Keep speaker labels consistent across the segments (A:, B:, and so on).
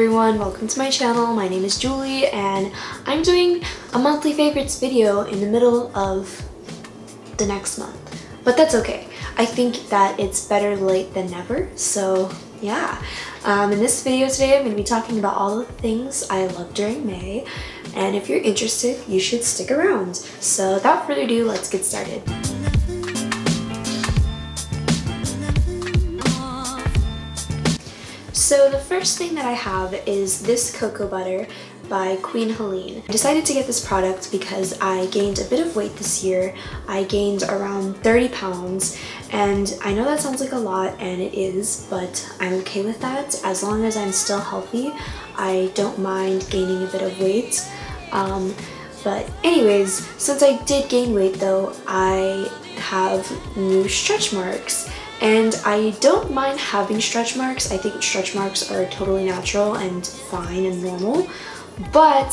A: everyone, welcome to my channel. My name is Julie and I'm doing a monthly favorites video in the middle of the next month. But that's okay. I think that it's better late than never, so yeah. In this video today I'm going to be talking about all the things I love during May, and if you're interested you should stick around. So without further ado, let's get started. So the first thing that I have is this cocoa butter by Queen Helene. I decided to get this product because I gained a bit of weight this year. I gained around 30 pounds, and I know that sounds like a lot, and it is, but I'm okay with that. As long as I'm still healthy, I don't mind gaining a bit of weight. But anyways, since I did gain weight though, I have new stretch marks. And I don't mind having stretch marks. I think stretch marks are totally natural and fine and normal. But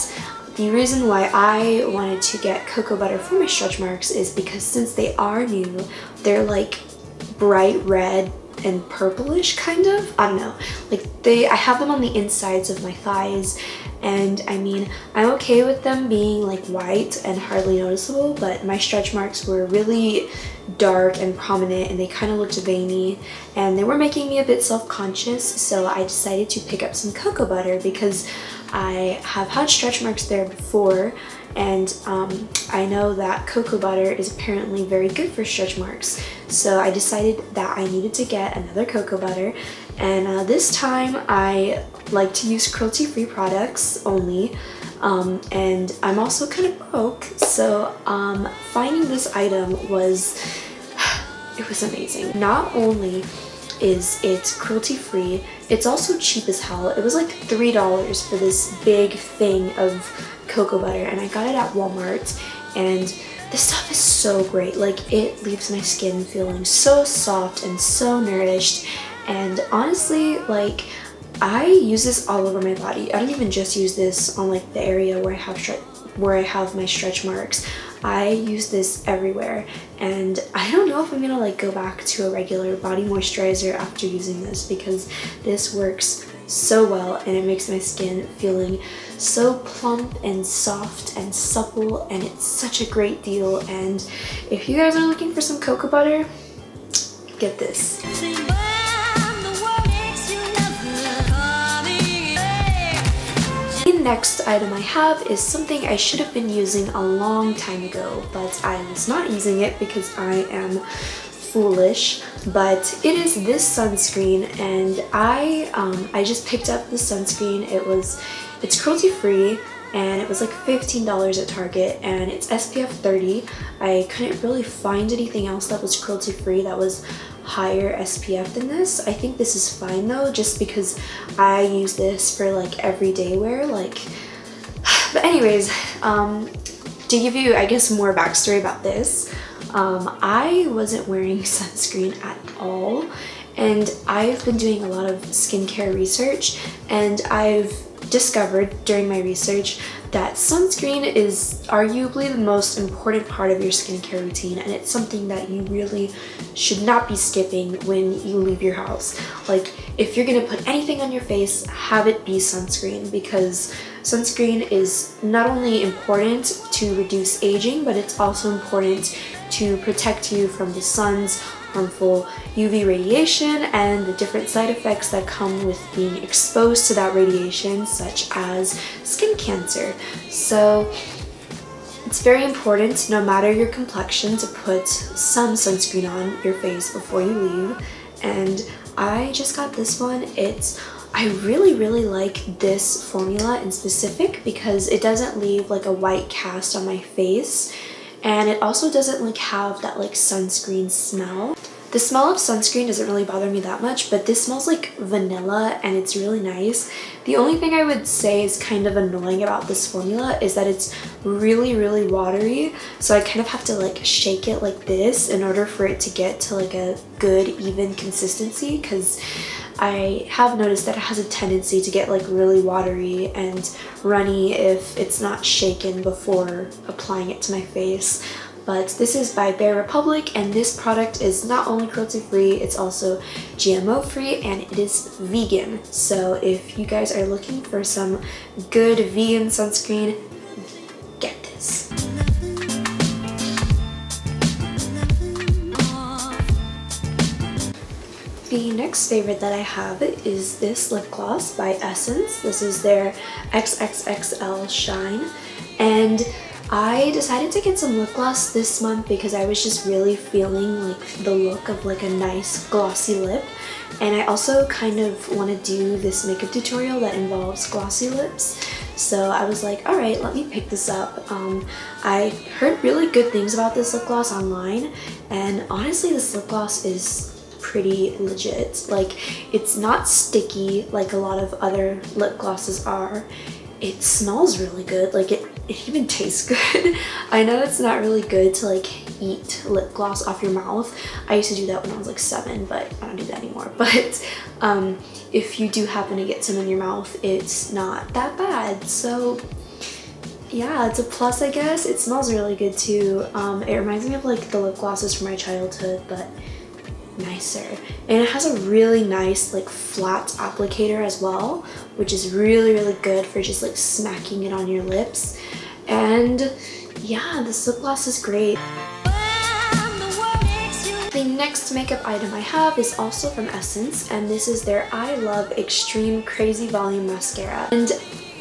A: the reason why I wanted to get cocoa butter for my stretch marks is because since they are new, they're like bright red and purplish kind of. I don't know. Like I have them on the insides of my thighs, and I mean, I'm okay with them being like white and hardly noticeable, but my stretch marks were really dark and prominent and they kind of looked veiny and they were making me a bit self-conscious, so I decided to pick up some cocoa butter because I have had stretch marks there before, and I know that cocoa butter is apparently very good for stretch marks, so I decided that I needed to get another cocoa butter. And this time I like to use cruelty-free products only, and I'm also kind of broke, so finding this item was amazing. Not only is it cruelty-free, it's also cheap as hell. It was like $3 for this big thing of cocoa butter, and I got it at Walmart, and this stuff is so great. Like, it leaves my skin feeling so soft and so nourished. And honestly, like, I use this all over my body. I don't even just use this on like the area where I have my stretch marks. I use this everywhere, and I don't know if I'm gonna like go back to a regular body moisturizer after using this, because this works so well and it makes my skin feeling so plump and soft and supple, and it's such a great deal. And if you guys are looking for some cocoa butter, get this. The next item I have is something I should have been using a long time ago, but I was not using it because I am foolish. But it is this sunscreen, and I just picked up this sunscreen. It's cruelty free, and it was like $15 at Target, and it's SPF 30. I couldn't really find anything else that was cruelty free that was higher SPF than this. I think this is fine though, just because I use this for like everyday wear, like. But anyways, to give you, I guess, more backstory about this, I wasn't wearing sunscreen at all, and I've been doing a lot of skincare research, and I've discovered during my research that sunscreen is arguably the most important part of your skincare routine, and it's something that you really should not be skipping when you leave your house. Like, if you're gonna put anything on your face, have it be sunscreen, because sunscreen is not only important to reduce aging, but it's also important to protect you from the sun's harmful UV radiation and the different side effects that come with being exposed to that radiation, such as skin cancer. So it's very important, no matter your complexion, to put some sunscreen on your face before you leave. And I just got this one. I really like this formula in specific because it doesn't leave like a white cast on my face, and it also doesn't like have that like sunscreen smell. The smell of sunscreen doesn't really bother me that much, but this smells like vanilla and it's really nice. The only thing I would say is kind of annoying about this formula is that it's really watery, so I kind of have to like shake it like this in order for it to get to like a good even consistency, because I have noticed that it has a tendency to get like really watery and runny if it's not shaken before applying it to my face. but this is by Bare Republic, and this product is not only cruelty free, it's also GMO free, and it is vegan. So if you guys are looking for some good vegan sunscreen, get this. The next favorite that I have is this lip gloss by Essence. This is their XXXL Shine, and I decided to get some lip gloss this month because I was just really feeling like the look of like a nice glossy lip, and I also kind of want to do this makeup tutorial that involves glossy lips. So I was like, alright, let me pick this up. I heard really good things about this lip gloss online, and honestly this lip gloss is pretty legit. Like, it's not sticky like a lot of other lip glosses are. It smells really good, like it even tastes good. I know it's not really good to like eat lip gloss off your mouth. I used to do that when I was like 7, but I don't do that anymore. But if you do happen to get some in your mouth, it's not that bad. So yeah, it's a plus, I guess. It smells really good too. It reminds me of like the lip glosses from my childhood, but nicer, and it has a really nice like flat applicator as well, which is really good for just like smacking it on your lips. And yeah, this lip gloss is great. The next makeup item I have is also from Essence, and this is their I Love Extreme Crazy Volume Mascara. And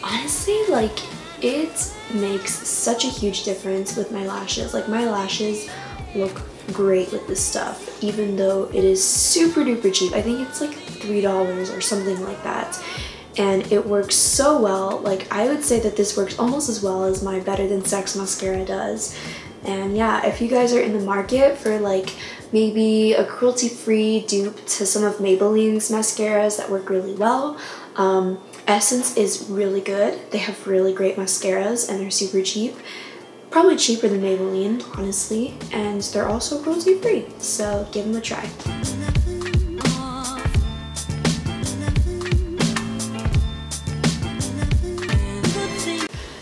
A: honestly, like, it makes such a huge difference with my lashes. Like, my lashes look great with this stuff, even though it is super duper cheap. I think it's like $3 or something like that, and it works so well. Like, I would say that this works almost as well as my Better Than Sex mascara does. And yeah, if you guys are in the market for like maybe a cruelty-free dupe to some of Maybelline's mascaras that work really well, Essence is really good. They have really great mascaras, and they're super cheap. Probably cheaper than Maybelline, honestly, and they're also cruelty free, so give them a try.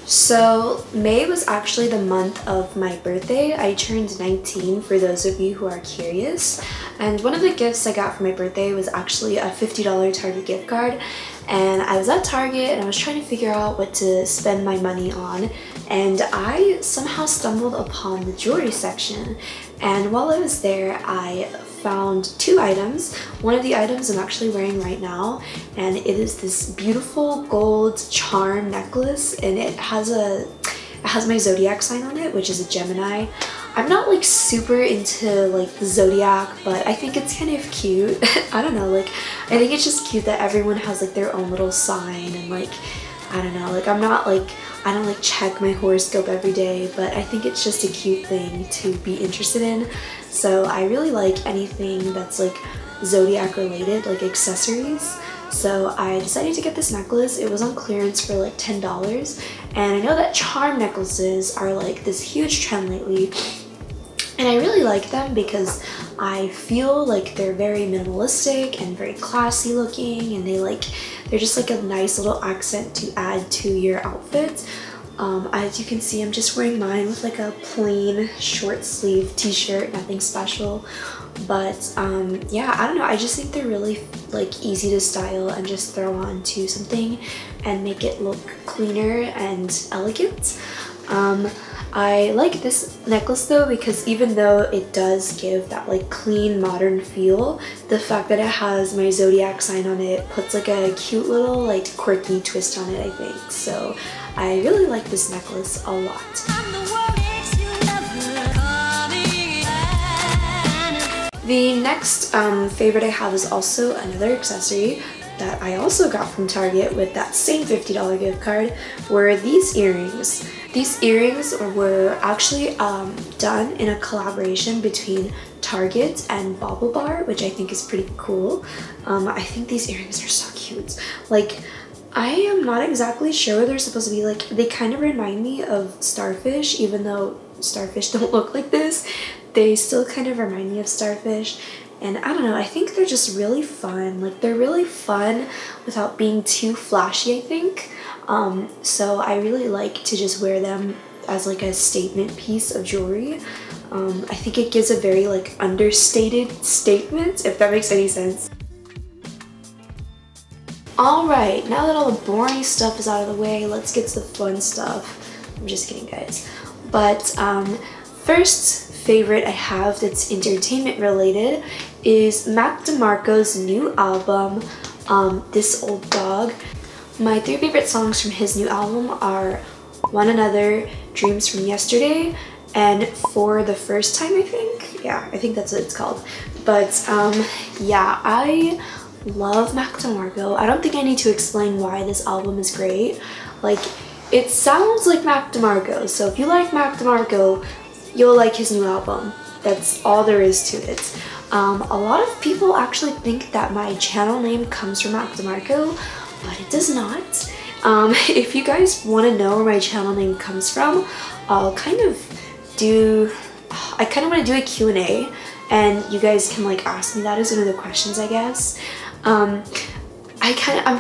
A: So May was actually the month of my birthday. I turned 19, for those of you who are curious, and one of the gifts I got for my birthday was actually a $50 Target gift card. And I was at Target and I was trying to figure out what to spend my money on, and I somehow stumbled upon the jewelry section. And while I was there, I found 2 items. One of the items I'm actually wearing right now, and it is this beautiful gold charm necklace, and it has my zodiac sign on it, which is a Gemini. I'm not like super into like the zodiac, but I think it's kind of cute. I don't know, like, I think it's just cute that everyone has like their own little sign, and like, I don't know, like, I don't like check my horoscope every day, but I think it's just a cute thing to be interested in. So I really like anything that's like zodiac related, like accessories. So I decided to get this necklace. It was on clearance for like $10, and I know that charm necklaces are like this huge trend lately, and I really like them because I feel like they're very minimalistic and very classy looking, and they're just like a nice little accent to add to your outfit. As you can see, I'm just wearing mine with like a plain short sleeve t-shirt, nothing special. But yeah, I don't know, I just think they're really like easy to style and just throw on to something and make it look cleaner and elegant. I like this necklace though because even though it does give that like clean modern feel, the fact that it has my zodiac sign on it puts like a cute little like quirky twist on it, I think. So I really like this necklace a lot. The next favorite I have is also another accessory that I also got from Target with that same $50 gift card, were these earrings. These earrings were actually done in a collaboration between Target and Bauble Bar, which I think is pretty cool. I think these earrings are so cute. Like, I am not exactly sure what they're supposed to be like. They kind of remind me of starfish, even though starfish don't look like this. They still kind of remind me of starfish. And I don't know, I think they're just really fun. Like, they're really fun without being too flashy, I think. So I really like to just wear them as like a statement piece of jewelry. I think it gives a very like understated statement, if that makes any sense. Alright, now that all the boring stuff is out of the way, let's get to the fun stuff. I'm just kidding, guys. But first favorite I have that's entertainment related is Mac DeMarco's new album, This Old Dog. My 3 favorite songs from his new album are One Another, Dreams from Yesterday, and For the First Time, I think. Yeah, I think that's what it's called. But yeah, I love Mac DeMarco. I don't think I need to explain why this album is great. Like, it sounds like Mac DeMarco, so if you like Mac DeMarco, you'll like his new album. That's all there is to it. A lot of people actually think that my channel name comes from Mac DeMarco, but it does not. If you guys want to know where my channel name comes from, I kind of want to do a Q&A, and you guys can like ask me that as one of the questions, I guess. I'm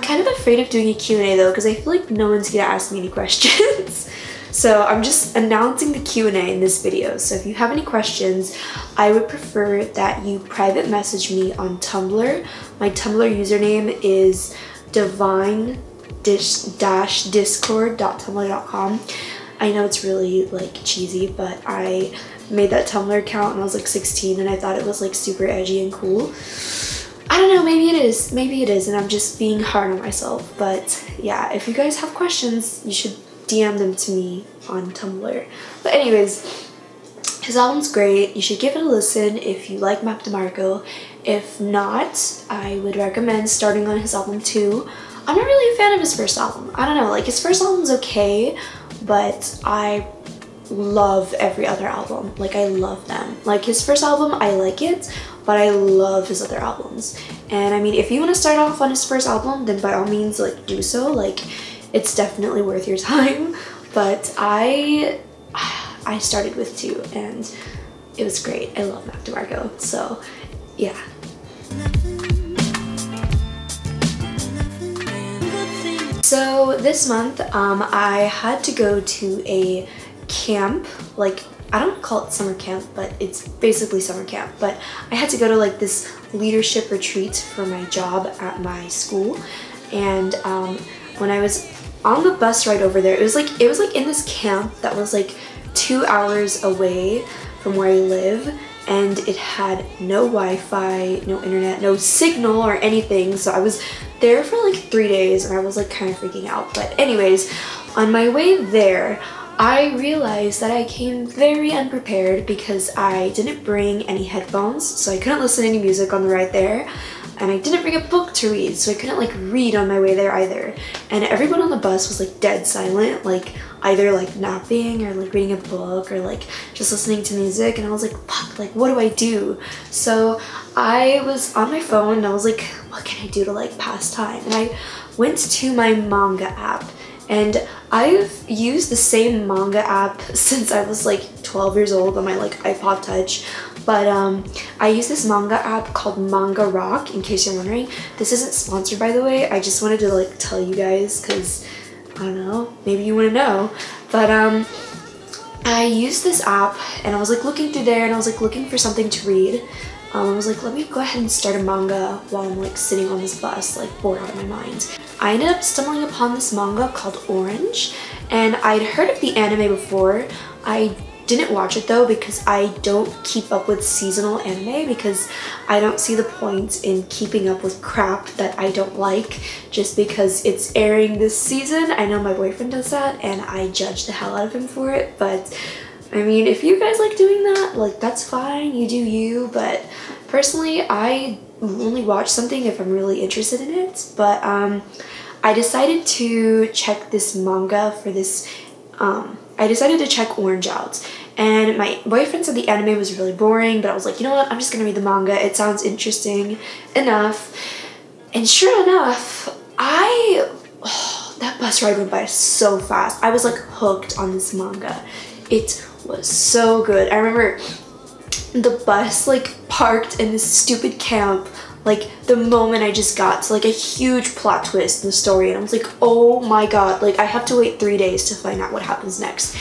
A: kind of afraid of doing a Q&A though, because I feel like no one's gonna ask me any questions. So I'm just announcing the Q&A in this video. So if you have any questions, I would prefer that you private message me on Tumblr. My Tumblr username is divine-discord.tumblr.com. I know it's really like cheesy, but I made that Tumblr account when I was like 16 and I thought it was like super edgy and cool. I don't know, maybe it is, and I'm just being hard on myself. But yeah, if you guys have questions, you should DM them to me on Tumblr. But anyways, his album's great. You should give it a listen if you like Mac DeMarco. If not, I would recommend starting on his album too. I'm not really a fan of his first album. I don't know, like his first album's okay, but I love every other album. Like, I love them. Like, his first album, I like it, but I love his other albums. And I mean, if you want to start off on his first album, then by all means, like, do so. Like, it's definitely worth your time. But I started with 2 and it was great. I love Mac DeMarco, so yeah. So this month, I had to go to a camp. Like, I don't call it summer camp, but it's basically summer camp. But I had to go to like this leadership retreat for my job at my school. And when I was on the bus ride over there, it was like in this camp that was like 2 hours away from where I live, and it had no Wi-Fi, no internet, no signal or anything. So I was there for like 3 days and I was like kind of freaking out. But anyways, on my way there, I realized that I came very unprepared because I didn't bring any headphones, so I couldn't listen to any music on the ride there. And I didn't bring a book to read, so I couldn't like read on my way there either. And everyone on the bus was like dead silent, like either like napping or like reading a book or like just listening to music. And I was like, fuck, like what do I do? So I was on my phone and I was like, what can I do to like pass time? And I went to my manga app. And I've used the same manga app since I was like 12 years old on my like iPod Touch. But I use this manga app called Manga Rock, in case you're wondering. This isn't sponsored, by the way. I just wanted to like tell you guys because, I don't know, maybe you want to know. But I used this app and I was like looking through there and I was like looking for something to read. I was like, let me go ahead and start a manga while I'm like sitting on this bus, like bored out of my mind. I ended up stumbling upon this manga called Orange, and I'd heard of the anime before. I didn't watch it though because I don't keep up with seasonal anime, because I don't see the point in keeping up with crap that I don't like just because it's airing this season. I know my boyfriend does that and I judge the hell out of him for it, but I mean, if you guys like doing that, like that's fine, you do you. But personally, I only watch something if I'm really interested in it. But I decided to check this manga for this, I decided to check Orange out. And my boyfriend said the anime was really boring, but I was like, you know what, I'm just gonna read the manga. It sounds interesting enough. And sure enough, that bus ride went by so fast. I was like hooked on this manga. It was so good. I remember the bus like parked in this stupid camp like the moment I just got to like a huge plot twist in the story, and I was like, oh my god, like I have to wait 3 days to find out what happens next.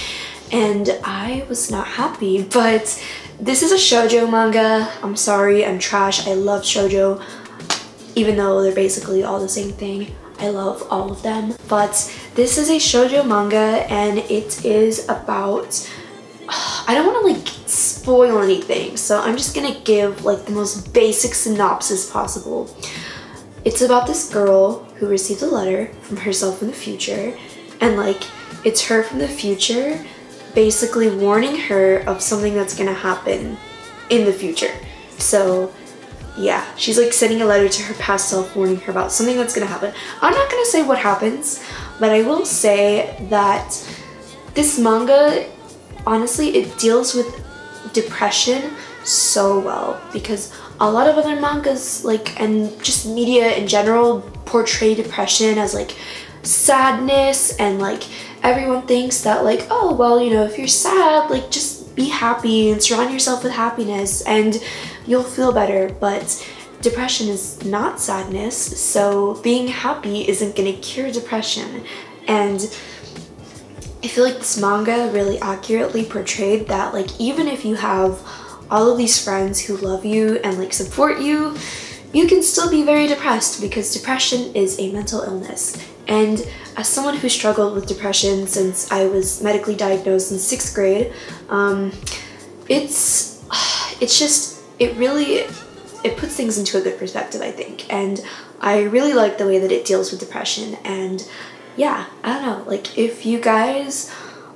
A: and I was not happy. But this is a shoujo manga. I'm sorry, I'm trash. I love shoujo, even though they're basically all the same thing. I love all of them. But this is a shoujo manga, and it is about, I don't want to like spoil anything, so I'm just gonna give like the most basic synopsis possible. It's about this girl who received a letter from herself in the future, and like it's her from the future basically warning her of something that's gonna happen in the future. So yeah, she's like sending a letter to her past self warning her about something that's gonna happen. I'm not gonna say what happens, but I will say that this manga, honestly, it deals with depression so well, because a lot of other mangas, like, and just media in general, portray depression as like sadness, and like everyone thinks that like, oh well, you know, if you're sad, like just be happy and surround yourself with happiness and you'll feel better. But depression is not sadness, so being happy isn't gonna cure depression. And I feel like this manga really accurately portrayed that, like, even if you have all of these friends who love you and like support you, you can still be very depressed, because depression is a mental illness. And as someone who struggled with depression since I was medically diagnosed in 6th grade, it puts things into a good perspective, I think. And I really like the way that it deals with depression. And yeah, I don't know, like if you guys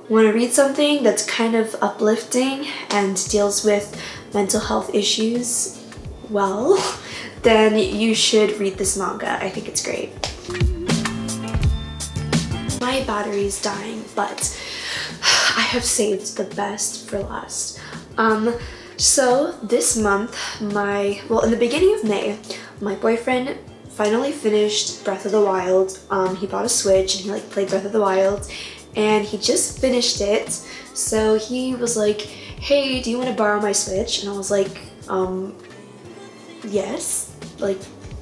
A: want to read something that's kind of uplifting and deals with mental health issues, well, then you should read this manga. I think it's great. My battery's dying, but I have saved the best for last. So this month, in the beginning of May, my boyfriend finally finished Breath of the Wild. He bought a Switch and he like played Breath of the Wild, and he just finished it. So he was like, hey, do you want to borrow my Switch? And I was like, yes. Like,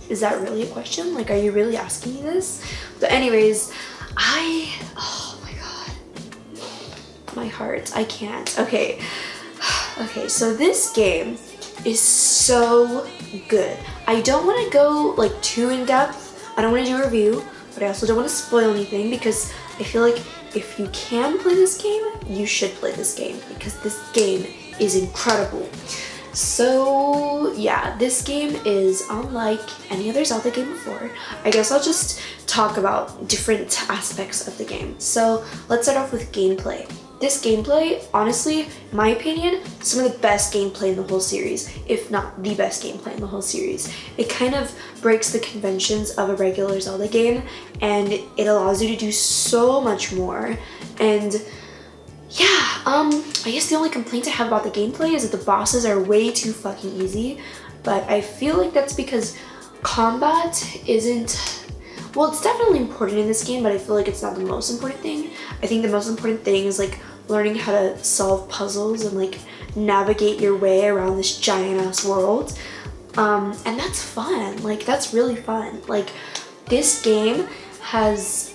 A: is that really a question? Like, are you really asking me this? But anyways, oh my god, my heart, I can't. Okay, so this game is so good. I don't want to go like too in depth. I don't want to do a review, but I also don't want to spoil anything, because I feel like if you can play this game, you should play this game, because this game is incredible. So yeah, this game is unlike any other Zelda game before. I guess I'll just talk about different aspects of the game. So let's start off with gameplay. This gameplay, honestly, in my opinion, some of the best gameplay in the whole series, if not the best gameplay in the whole series. It kind of breaks the conventions of a regular Zelda game, and it allows you to do so much more. And yeah, I guess the only complaint I have about the gameplay is that the bosses are way too fucking easy, but I feel like that's because combat isn't, well, it's definitely important in this game, but I feel like it's not the most important thing. I think the most important thing is like learning how to solve puzzles and like navigate your way around this giant ass world. And that's fun, like that's really fun. Like this game has,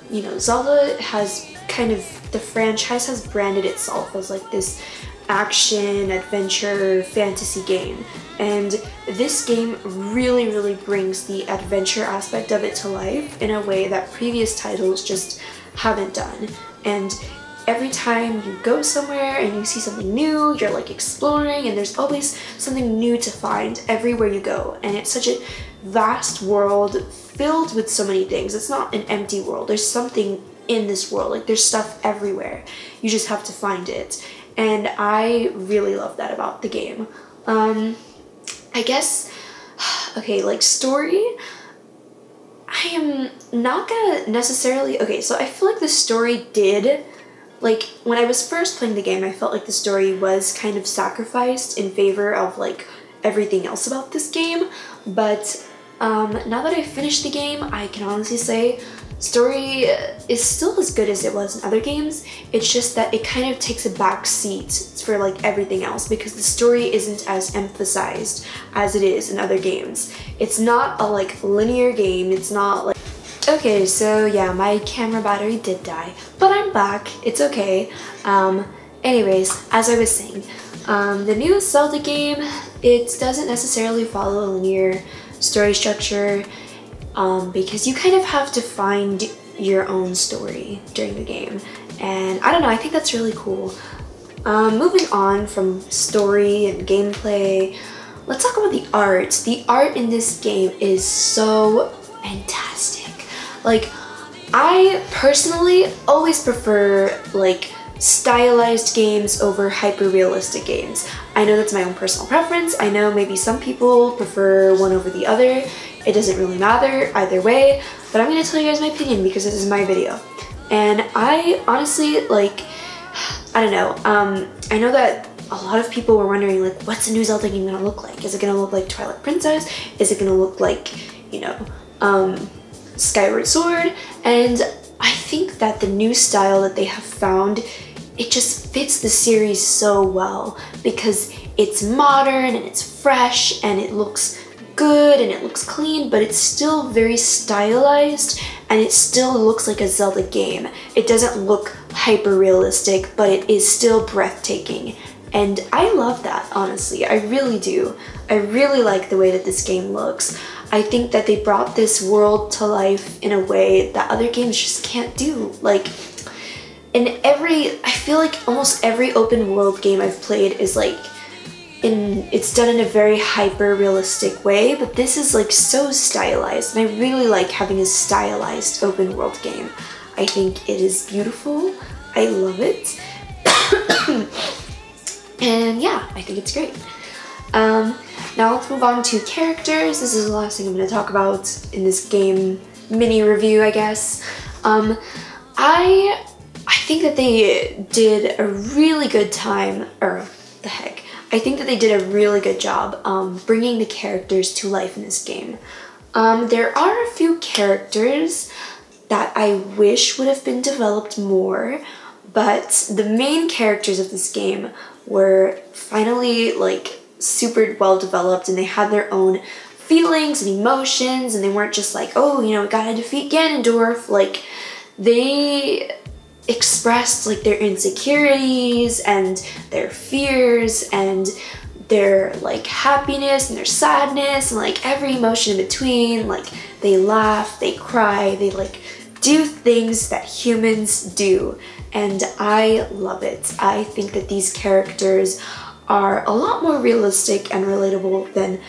A: you know, Zelda has kind of, the franchise has branded itself as like this action, adventure, fantasy game. And this game really brings the adventure aspect of it to life in a way that previous titles just haven't done. And every time you go somewhere and you see something new, you're like exploring, and there's always something new to find everywhere you go. And it's such a vast world filled with so many things. It's not an empty world. There's something in this world. Like there's stuff everywhere. You just have to find it. And I really love that about the game. I guess, okay, like story, I am not gonna necessarily, okay, so I feel like the story did, like when I was first playing the game, I felt like the story was kind of sacrificed in favor of like everything else about this game. But now that I've finished the game, I can honestly say story is still as good as it was in other games. It's just that it kind of takes a back seat for like everything else, because the story isn't as emphasized as it is in other games. It's not a like linear game. It's not like, Okay, so yeah, my camera battery did die, but I'm back. It's okay. Anyways, as I was saying, the new Zelda game, it doesn't necessarily follow a linear story structure because you kind of have to find your own story during the game. And I don't know, I think that's really cool. Moving on from story and gameplay, let's talk about the art. The art in this game is so fantastic. Like, I personally always prefer like stylized games over hyper-realistic games. I know that's my own personal preference. I know maybe some people prefer one over the other. It doesn't really matter either way, but I'm gonna tell you guys my opinion because this is my video. And I honestly, like, I don't know, I know that a lot of people were wondering, like, what's a new Zelda game gonna look like? Is it gonna look like Twilight Princess? Is it gonna look like, you know, Skyward Sword? And I think that the new style that they have found, it just fits the series so well because it's modern and it's fresh and it looks good and it looks clean, but it's still very stylized and it still looks like a Zelda game. It doesn't look hyper realistic, but it is still breathtaking. And I love that, honestly. I really do. I really like the way that this game looks. I think that they brought this world to life in a way that other games just can't do. Like, I feel like almost every open world game I've played is like, it's done in a very hyper realistic way, but this is like so stylized, and I really like having a stylized open world game. I think it is beautiful. I love it. And yeah, I think it's great. Now let's move on to characters. This is the last thing I'm going to talk about in this game mini review, I guess. I think that they did a really good time, I think that they did a really good job bringing the characters to life in this game. There are a few characters that I wish would have been developed more, but the main characters of this game were finally like super well developed, and they had their own feelings and emotions, and they weren't just like, oh, you know, we gotta defeat Ganondorf. Like, they expressed like their insecurities and their fears and their like happiness and their sadness and like every emotion in between. Like, they laugh, they cry, they like do things that humans do, and I love it. I think that these characters are a lot more realistic and relatable than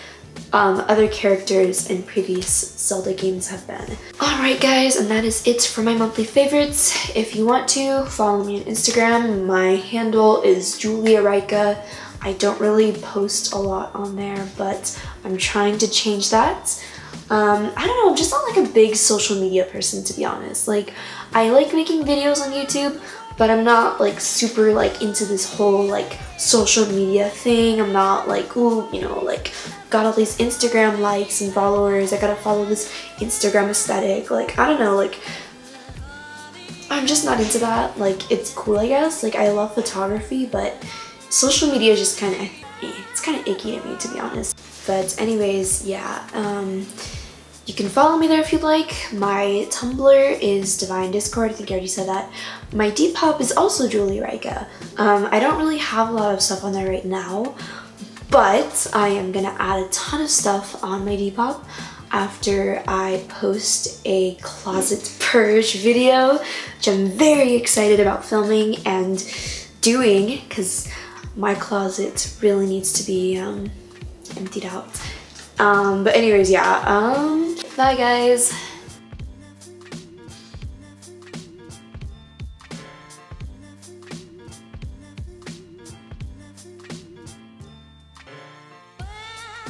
A: other characters in previous Zelda games have been. Alright guys, and that is it for my monthly favorites. If you want to, follow me on Instagram. My handle is Julia Rika. I don't really post a lot on there, but I'm trying to change that. I don't know, I'm just not like a big social media person, to be honest. Like, I like making videos on YouTube, but I'm not like super like into this whole like social media thing. I'm not like, ooh, you know, like got all these Instagram likes and followers, I gotta follow this Instagram aesthetic. Like, I don't know, like, I'm just not into that. Like, it's cool, I guess. Like, I love photography, but social media is just kind of, it's kind of icky to me, to be honest. But anyways, yeah, you can follow me there if you'd like. My Tumblr is Divine Discord, I think I already said that. My Depop is also Julia Rika. I don't really have a lot of stuff on there right now, but I am gonna add a ton of stuff on my Depop after I post a closet purge video, which I'm very excited about filming and doing, because my closet really needs to be emptied out. But anyways, yeah, bye guys.